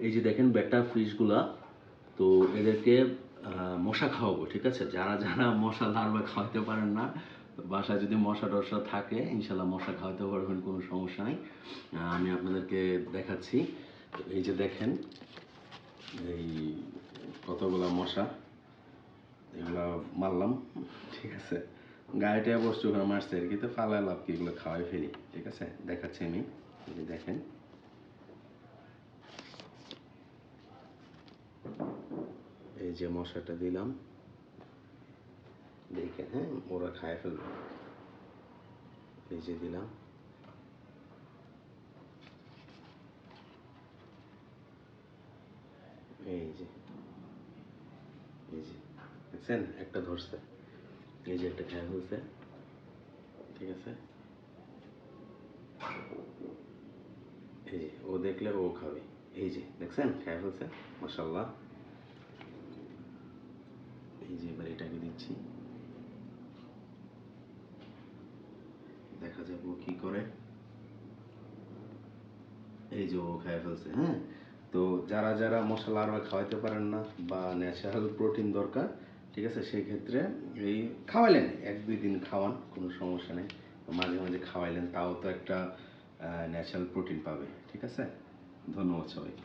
এই যে দেখেন বেটা ফিশগুলা, তো এদেরকে মশা খাওয়াবো, ঠিক আছে? যারা যারা মশা লার্ভা খাওয়াতে পারেন না, বাসায় যদি মশা টশা থাকে ইনশাল্লাহ মশা খাওয়াতে পারবেন, কোনো সমস্যা নেই। আমি আপনাদেরকে দেখাচ্ছি। তো এই যে দেখেন এই কতগুলা মশা, এগুলো মারলাম, ঠিক আছে? গাড়িটা বসছে ওখানে মারছে আর কি, তো ফালা লাভ কি, এগুলো খাওয়াই ফেলি, ঠিক আছে? দেখাচ্ছি আমি। এই যে দেখেন, এই যে মশাটা দিলাম, দেখে হ্যাঁ ওরা খায় ফেলবে। এই যে দিলাম, এই যে এই যে দেখছেন একটা ধরছে, এই যে একটা খায় ফেলছে, ঠিক আছে? এই যে ও দেখলে ও খাবে, এই যে দেখছেন খায় ফেলছে, মাশাআল্লাহ। এই যে এবার এটাকে দিচ্ছি, দেখা যাক ও কি করে। এই যে ও খায় ফেলছে, হ্যাঁ। তো যারা যারা মশলা লার্ভা খাওয়াইতে পারেন না বা ন্যাচারাল প্রোটিন দরকার, ঠিক আছে, সেই ক্ষেত্রে এই খাওয়াইলেন, 1-2 দিন খাওয়ান, কোনো সমস্যা নেই। মাঝে মাঝে খাওয়াইলেন, তাও তো একটা ন্যাচারাল প্রোটিন পাবে, ঠিক আছে? ধন্যবাদ সবাইকে।